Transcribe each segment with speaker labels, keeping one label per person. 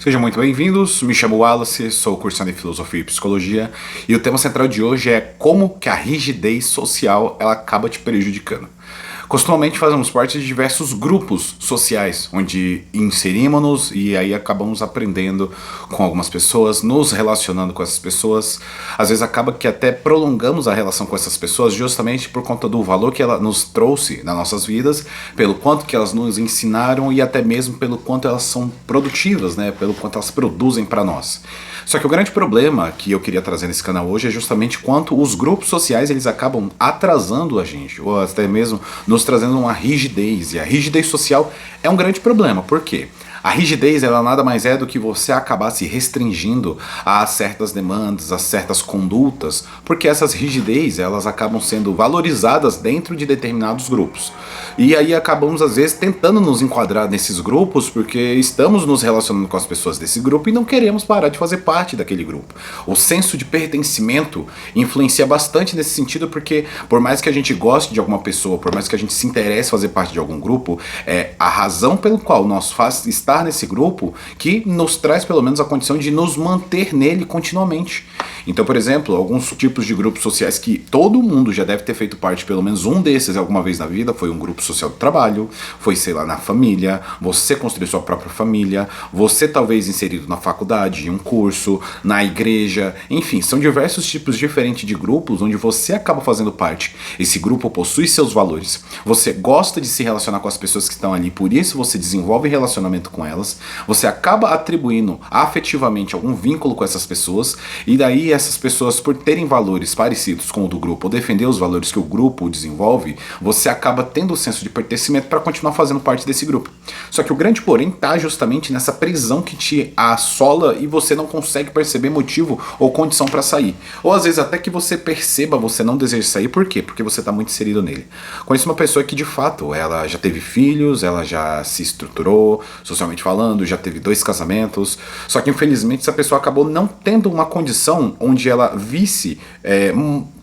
Speaker 1: Sejam muito bem-vindos, me chamo Wallace, sou cursando em Filosofia e Psicologia e o tema central de hoje é como que a rigidez social ela acaba te prejudicando. Costumamente fazemos parte de diversos grupos sociais, onde inserimos-nos e aí acabamos aprendendo com algumas pessoas, nos relacionando com essas pessoas. Às vezes acaba que até prolongamos a relação com essas pessoas justamente por conta do valor que ela nos trouxe nas nossas vidas, pelo quanto que elas nos ensinaram e até mesmo pelo quanto elas são produtivas, né? Pelo quanto elas produzem para nós. Só que o grande problema que eu queria trazer nesse canal hoje é justamente quanto os grupos sociais eles acabam atrasando a gente, ou até mesmo nos trazendo uma rigidez. E a rigidez social é um grande problema. Por quê? A rigidez ela nada mais é do que você acabar se restringindo a certas demandas, a certas condutas, porque essas rigidez elas acabam sendo valorizadas dentro de determinados grupos. E aí acabamos às vezes tentando nos enquadrar nesses grupos porque estamos nos relacionando com as pessoas desse grupo e não queremos parar de fazer parte daquele grupo. O senso de pertencimento influencia bastante nesse sentido porque por mais que a gente goste de alguma pessoa, por mais que a gente se interesse em fazer parte de algum grupo, a razão pelo qual nós faz estar nesse grupo que nos traz pelo menos a condição de nos manter nele continuamente. Então, por exemplo, alguns tipos de grupos sociais que todo mundo já deve ter feito parte, pelo menos um desses alguma vez na vida, foi um grupo social do trabalho, foi, sei lá, na família, você construiu sua própria família, você talvez inserido na faculdade, em um curso, na igreja, enfim, são diversos tipos diferentes de grupos onde você acaba fazendo parte. Esse grupo possui seus valores, você gosta de se relacionar com as pessoas que estão ali, por isso você desenvolve relacionamento com elas, você acaba atribuindo afetivamente algum vínculo com essas pessoas, e daí essas pessoas, por terem valores parecidos com o do grupo, ou defender os valores que o grupo desenvolve, você acaba tendo o senso de pertencimento para continuar fazendo parte desse grupo. Só que o grande porém está justamente nessa prisão que te assola e você não consegue perceber motivo ou condição para sair. Ou às vezes até que você perceba, você não deseja sair, por quê? Porque você está muito inserido nele. Conheço uma pessoa que de fato, ela já teve filhos, ela já se estruturou, socialmente falando, já teve 2 casamentos, só que infelizmente essa pessoa acabou não tendo uma condição onde ela visse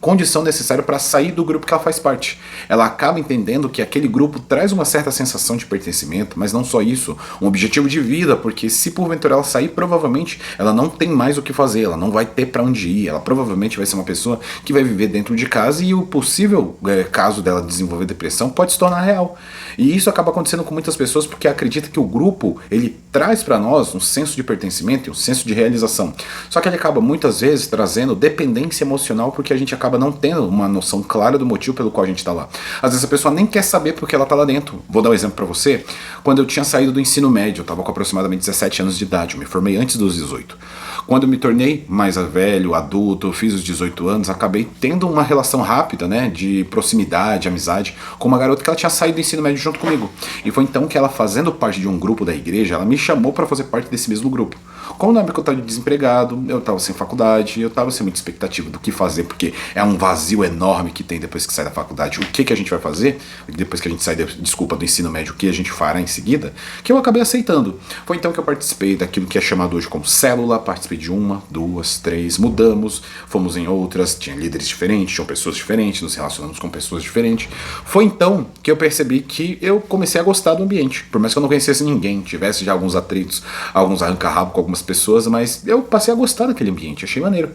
Speaker 1: condição necessária para sair do grupo que ela faz parte. Ela acaba entendendo que aquele grupo traz uma certa sensação de pertencimento, mas não só isso, um objetivo de vida, porque se porventura ela sair, provavelmente ela não tem mais o que fazer, ela não vai ter para onde ir, ela provavelmente vai ser uma pessoa que vai viver dentro de casa e o possível caso dela desenvolver depressão pode se tornar real. E isso acaba acontecendo com muitas pessoas porque acredita que o grupo, ele traz para nós um senso de pertencimento e um senso de realização. Só que ele acaba muitas vezes trazendo dependência emocional porque a gente acaba não tendo uma noção clara do motivo pelo qual a gente está lá. Às vezes a pessoa nem quer saber porque ela está lá dentro. Vou dar um exemplo para você. Quando eu tinha saído do ensino médio, eu estava com aproximadamente 17 anos de idade, eu me formei antes dos 18. Quando eu me tornei mais velho, adulto, fiz os 18 anos, acabei tendo uma relação rápida, né, de proximidade, amizade, com uma garota que ela tinha saído do ensino médio junto comigo. E foi então que ela, fazendo parte de um grupo da igreja, ela me chamou para fazer parte desse mesmo grupo. Como na época eu estava desempregado, eu estava sem faculdade, eu estava sem muita expectativa do que fazer, porque é um vazio enorme que tem depois que sai da faculdade. O que a gente vai fazer? Depois que a gente sai, do ensino médio, o que a gente fará em seguida? Que eu acabei aceitando. Foi então que eu participei daquilo que é chamado hoje como célula, participei de 1, 2, 3, mudamos, fomos em outras, tinha líderes diferentes, tinham pessoas diferentes, nos relacionamos com pessoas diferentes. Foi então que eu percebi que eu comecei a gostar do ambiente, por mais que eu não conhecesse ninguém, tivesse já alguns atritos, alguns arranca-rabo com algumas pessoas, mas eu passei a gostar daquele ambiente, achei maneiro.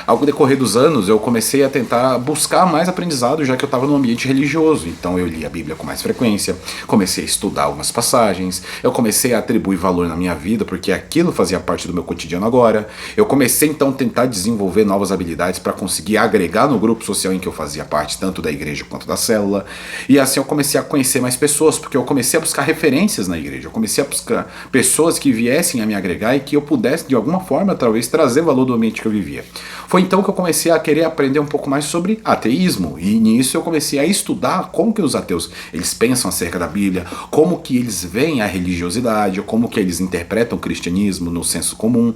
Speaker 1: Ao decorrer dos anos, eu comecei a tentar buscar mais aprendizado, já que eu estava num ambiente religioso. Então eu li a Bíblia com mais frequência, comecei a estudar algumas passagens, eu comecei a atribuir valor na minha vida, porque aquilo fazia parte do meu cotidiano agora. Eu comecei então a tentar desenvolver novas habilidades para conseguir agregar no grupo social em que eu fazia parte, tanto da igreja quanto da célula. E assim eu comecei a conhecer mais pessoas, porque eu comecei a buscar referências na igreja, eu comecei a buscar pessoas que viessem a me agregar e que eu pudesse de alguma forma talvez trazer valor do ambiente que eu vivia. Foi então que eu comecei a querer aprender um pouco mais sobre ateísmo, e nisso eu comecei a estudar como que os ateus eles pensam acerca da Bíblia, como que eles veem a religiosidade, como que eles interpretam o cristianismo no senso comum.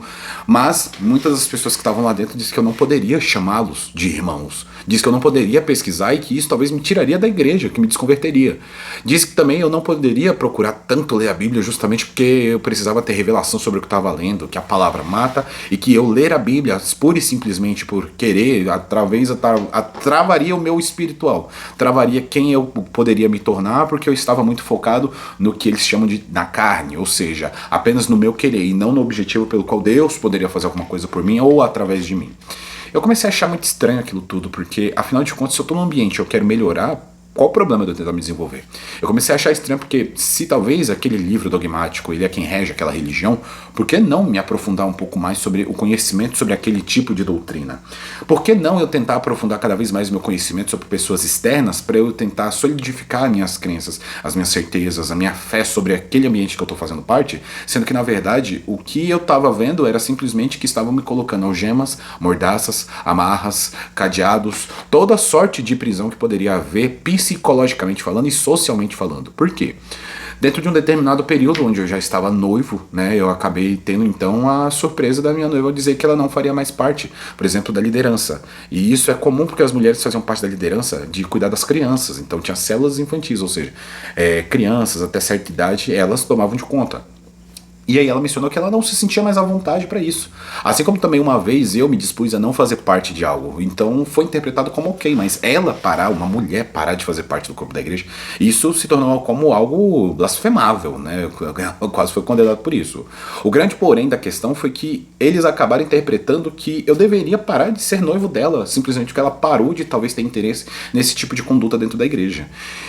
Speaker 1: Mas muitas das pessoas que estavam lá dentro disseram que eu não poderia chamá-los de irmãos, diz que eu não poderia pesquisar e que isso talvez me tiraria da igreja, que me desconverteria. Diz que também eu não poderia procurar tanto ler a Bíblia justamente justamente porque eu precisava ter revelação sobre o que eu estava lendo, que a palavra mata, e que eu ler a Bíblia pura e simplesmente por querer, travaria o meu espiritual, travaria quem eu poderia me tornar, porque eu estava muito focado no que eles chamam de na carne, ou seja, apenas no meu querer e não no objetivo pelo qual Deus poderia fazer alguma coisa por mim ou através de mim. Eu comecei a achar muito estranho aquilo tudo, porque afinal de contas, se eu estou num ambiente e eu quero melhorar, qual o problema de eu tentar me desenvolver? Eu comecei a achar estranho porque se talvez aquele livro dogmático ele é quem rege aquela religião, por que não me aprofundar um pouco mais sobre o conhecimento sobre aquele tipo de doutrina? Por que não eu tentar aprofundar cada vez mais o meu conhecimento sobre pessoas externas para eu tentar solidificar minhas crenças, as minhas certezas, a minha fé sobre aquele ambiente que eu estou fazendo parte, sendo que na verdade o que eu estava vendo era simplesmente que estavam me colocando algemas, mordaças, amarras, cadeados, toda sorte de prisão que poderia haver psicologicamente falando e socialmente falando. Por quê? Dentro de um determinado período onde eu já estava noivo, né, eu acabei tendo então a surpresa da minha noiva dizer que ela não faria mais parte, por exemplo, da liderança. E isso é comum porque as mulheres faziam parte da liderança de cuidar das crianças. Então tinha células infantis, ou seja, crianças até certa idade, elas tomavam de conta. E aí ela mencionou que ela não se sentia mais à vontade para isso. Assim como também uma vez eu me dispus a não fazer parte de algo. Então foi interpretado como ok, mas ela parar, uma mulher parar de fazer parte do corpo da igreja, isso se tornou como algo blasfemável, né? Eu quase foi condenado por isso. O grande porém da questão foi que eles acabaram interpretando que eu deveria parar de ser noivo dela, simplesmente porque ela parou de talvez ter interesse nesse tipo de conduta dentro da igreja.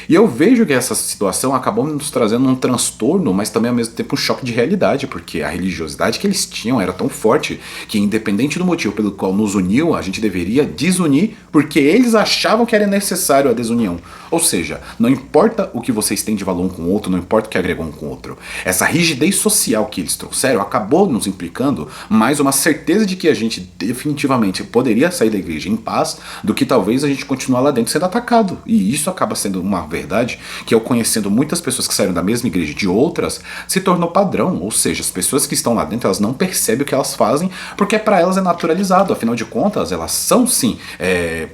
Speaker 1: E eu vejo que essa situação acabou nos trazendo um transtorno, mas também ao mesmo tempo um choque de realidade, porque a religiosidade que eles tinham era tão forte que, independente do motivo pelo qual nos uniu, a gente deveria desunir porque eles achavam que era necessário a desunião. Ou seja, não importa o que vocês têm de valor um com o outro, não importa o que agregam um com o outro. Essa rigidez social que eles trouxeram acabou nos implicando mais uma certeza de que a gente definitivamente poderia sair da igreja em paz do que talvez a gente continuar lá dentro sendo atacado. E isso acaba sendo uma verdade que eu, conhecendo muitas pessoas que saíram da mesma igreja de outras, se tornou padrão. Ou seja, as pessoas que estão lá dentro, elas não percebem o que elas fazem, porque para elas é naturalizado. Afinal de contas, elas são sim,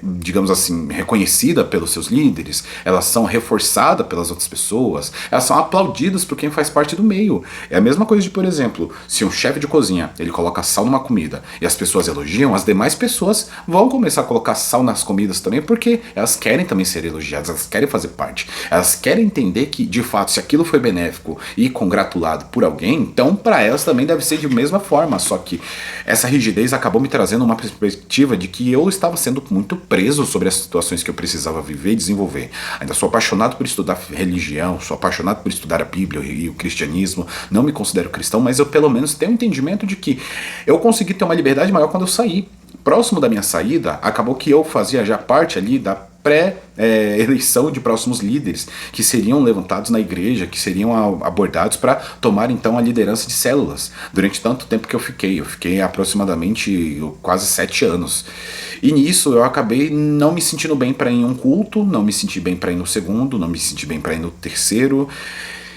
Speaker 1: digamos assim, reconhecidas pelos seus líderes, elas são reforçadas pelas outras pessoas, elas são aplaudidas por quem faz parte do meio. É a mesma coisa de, por exemplo, se um chefe de cozinha, ele coloca sal numa comida e as pessoas elogiam, as demais pessoas vão começar a colocar sal nas comidas também, porque elas querem também ser elogiadas, elas querem fazer parte, elas querem entender que, de fato, se aquilo foi benéfico e congratulado por alguém, então para elas também deve ser de mesma forma, só que essa rigidez acabou me trazendo uma perspectiva de que eu estava sendo muito preso sobre as situações que eu precisava viver e desenvolver. Ainda sou apaixonado por estudar religião, sou apaixonado por estudar a Bíblia e o cristianismo, não me considero cristão, mas eu pelo menos tenho um entendimento de que eu consegui ter uma liberdade maior quando eu saí. Próximo da minha saída, acabou que eu fazia já parte ali da pré-eleição de próximos líderes que seriam levantados na igreja, que seriam abordados para tomar então a liderança de células. Durante tanto tempo que eu fiquei aproximadamente quase 7 anos. E nisso eu acabei não me sentindo bem para ir em um culto, não me senti bem para ir no segundo, não me senti bem para ir no terceiro.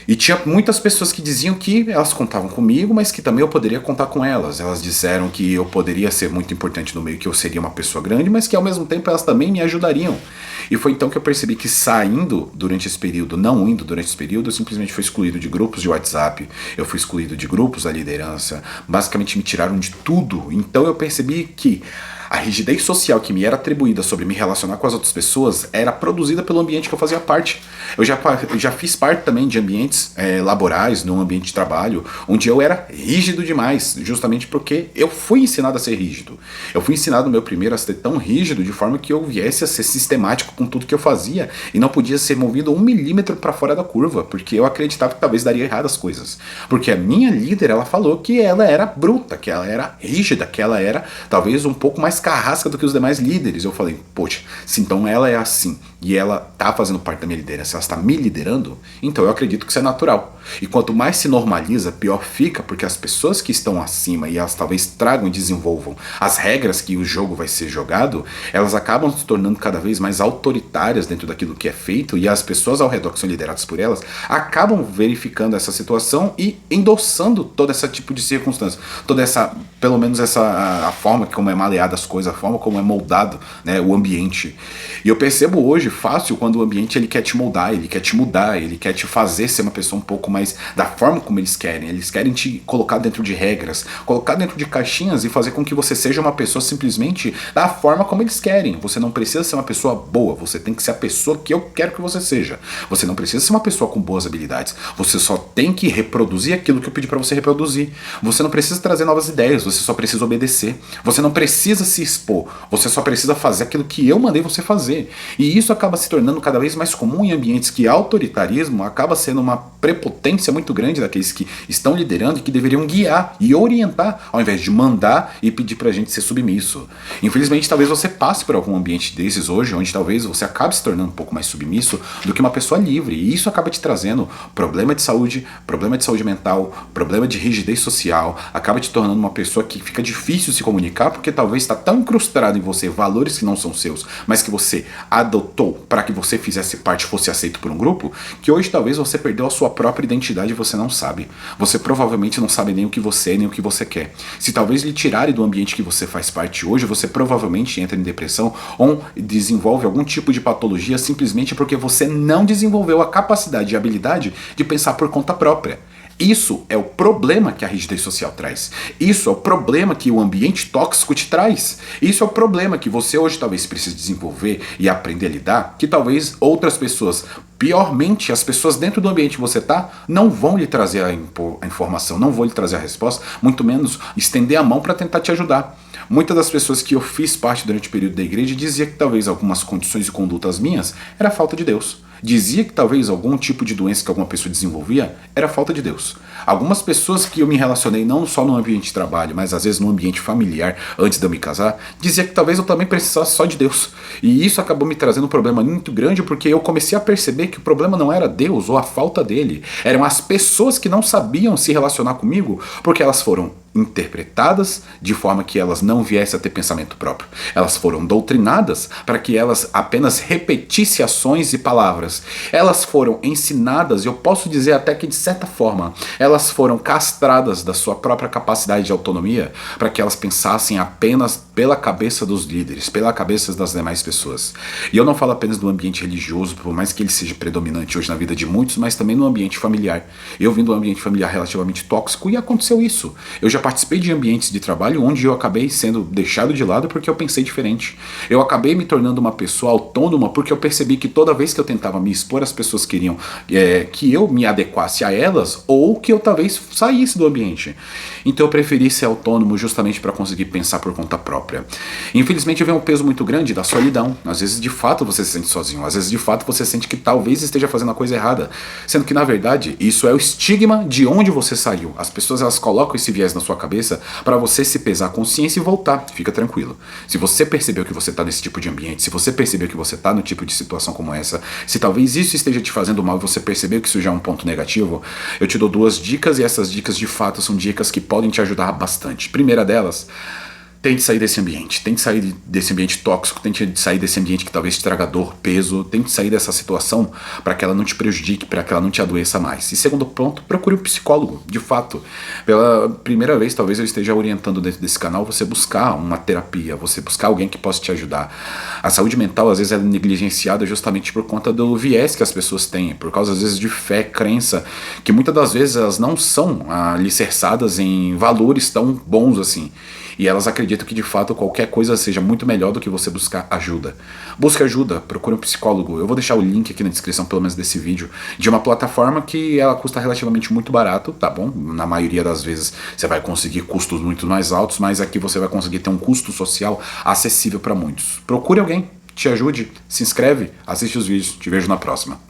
Speaker 1: E tinha muitas pessoas que diziam que elas contavam comigo, mas que também eu poderia contar com elas. Elas disseram que eu poderia ser muito importante no meio, que eu seria uma pessoa grande, mas que ao mesmo tempo elas também me ajudariam. E foi então que eu percebi que saindo durante esse período, não indo durante esse período, eu simplesmente fui excluído de grupos de WhatsApp, eu fui excluído de grupos da liderança, basicamente me tiraram de tudo. Então eu percebi que a rigidez social que me era atribuída sobre me relacionar com as outras pessoas era produzida pelo ambiente que eu fazia parte. Eu já fiz parte também de ambientes laborais, num ambiente de trabalho, onde eu era rígido demais, justamente porque eu fui ensinado a ser rígido. Eu fui ensinado no meu primeiro a ser tão rígido de forma que eu viesse a ser sistemático com tudo que eu fazia e não podia ser movido 1 milímetro para fora da curva, porque eu acreditava que talvez daria errado as coisas. Porque a minha líder, ela falou que ela era bruta, que ela era rígida, que ela era talvez um pouco mais carrasca do que os demais líderes. Eu falei, poxa, se então ela é assim e ela tá fazendo parte da minha liderança, ela está me liderando, então eu acredito que isso é natural. E quanto mais se normaliza, pior fica, porque as pessoas que estão acima e elas talvez tragam e desenvolvam as regras que o jogo vai ser jogado, elas acabam se tornando cada vez mais autoritárias dentro daquilo que é feito, e as pessoas ao redor que são lideradas por elas acabam verificando essa situação e endossando todo esse tipo de circunstância, toda essa, pelo menos essa a forma como é maleada as coisas, a forma como é moldado, né, o ambiente. E eu percebo hoje fácil quando o ambiente ele quer te moldar mudar, ele quer te mudar, ele quer te fazer ser uma pessoa um pouco mais da forma como eles querem te colocar dentro de regras, colocar dentro de caixinhas e fazer com que você seja uma pessoa simplesmente da forma como eles querem. Você não precisa ser uma pessoa boa, você tem que ser a pessoa que eu quero que você seja. Você não precisa ser uma pessoa com boas habilidades, você só tem que reproduzir aquilo que eu pedi para você reproduzir. Você não precisa trazer novas ideias, você só precisa obedecer. Você não precisa se expor, você só precisa fazer aquilo que eu mandei você fazer. E isso acaba se tornando cada vez mais comum em ambientes que autoritarismo acaba sendo uma prepotência muito grande daqueles que estão liderando e que deveriam guiar e orientar, ao invés de mandar e pedir pra gente ser submisso. Infelizmente, talvez você passe por algum ambiente desses hoje, onde talvez você acabe se tornando um pouco mais submisso do que uma pessoa livre. E isso acaba te trazendo problema de saúde mental, problema de rigidez social, acaba te tornando uma pessoa que fica difícil se comunicar, porque talvez está tão incrustado em você valores que não são seus, mas que você adotou para que você fizesse parte, fosse aceito por um grupo, que hoje talvez você perdeu a sua própria identidade e você não sabe. Você provavelmente não sabe nem o que você é, nem o que você quer. Se talvez lhe tirarem do ambiente que você faz parte hoje, você provavelmente entra em depressão ou desenvolve algum tipo de patologia simplesmente porque você não desenvolveu a capacidade e habilidade de pensar por conta própria. Isso é o problema que a rigidez social traz. Isso é o problema que o ambiente tóxico te traz. Isso é o problema que você hoje talvez precise desenvolver e aprender a lidar, que talvez outras pessoas, piormente as pessoas dentro do ambiente que você está, não vão lhe trazer a informação, não vão lhe trazer a resposta, muito menos estender a mão para tentar te ajudar. Muitas das pessoas que eu fiz parte durante o período da igreja dizia que talvez algumas condições e condutas minhas era falta de Deus. Dizia que talvez algum tipo de doença que alguma pessoa desenvolvia era falta de Deus. Algumas pessoas que eu me relacionei não só no ambiente de trabalho, mas às vezes no ambiente familiar, antes de eu me casar, dizia que talvez eu também precisasse só de Deus. E isso acabou me trazendo um problema muito grande, porque eu comecei a perceber que o problema não era Deus ou a falta dele, eram as pessoas que não sabiam se relacionar comigo, porque elas foram interpretadas de forma que elas não viessem a ter pensamento próprio. Elas foram doutrinadas para que elas apenas repetissem ações e palavras. Elas foram ensinadas, eu posso dizer até que de certa forma, elas foram castradas da sua própria capacidade de autonomia para que elas pensassem apenas pela cabeça dos líderes, pela cabeça das demais pessoas. E eu não falo apenas do ambiente religioso, por mais que ele seja predominante hoje na vida de muitos, mas também no ambiente familiar. Eu vim de um ambiente familiar relativamente tóxico e aconteceu isso. Eu já participei de ambientes de trabalho onde eu acabei sendo deixado de lado porque eu pensei diferente. Eu acabei me tornando uma pessoa autônoma porque eu percebi que toda vez que eu tentava me expor, as pessoas queriam que eu me adequasse a elas ou que eu talvez saísse do ambiente. Então eu preferi ser autônomo justamente para conseguir pensar por conta própria. Infelizmente vem um peso muito grande da solidão. Às vezes de fato você se sente sozinho, às vezes de fato você sente que talvez esteja fazendo a coisa errada, sendo que na verdade isso é o estigma de onde você saiu. As pessoas elas colocam esse viés na sua cabeça para você se pesar a consciência e voltar. Fica tranquilo. Se você percebeu que você está nesse tipo de ambiente, se você percebeu que você está no tipo de situação como essa, se talvez isso esteja te fazendo mal e você percebeu que isso já é um ponto negativo, eu te dou 2 dicas e essas dicas de fato são dicas que podem te ajudar bastante. Primeira delas, tente sair desse ambiente, tente sair desse ambiente tóxico, tente sair desse ambiente que talvez te traga dor, peso, tente sair dessa situação para que ela não te prejudique, para que ela não te adoeça mais. E segundo ponto, procure um psicólogo, de fato. Pela primeira vez, talvez eu esteja orientando dentro desse canal você buscar uma terapia, você buscar alguém que possa te ajudar. A saúde mental às vezes é negligenciada justamente por conta do viés que as pessoas têm, por causa às vezes de fé, crença, que muitas das vezes elas não são alicerçadas em valores tão bons assim. E elas acreditam que de fato qualquer coisa seja muito melhor do que você buscar ajuda. Busque ajuda, procure um psicólogo. Eu vou deixar o link aqui na descrição, pelo menos desse vídeo, de uma plataforma que ela custa relativamente muito barato, tá bom? Na maioria das vezes você vai conseguir custos muito mais altos, mas aqui você vai conseguir ter um custo social acessível para muitos. Procure alguém, te ajude, se inscreve, assiste os vídeos. Te vejo na próxima.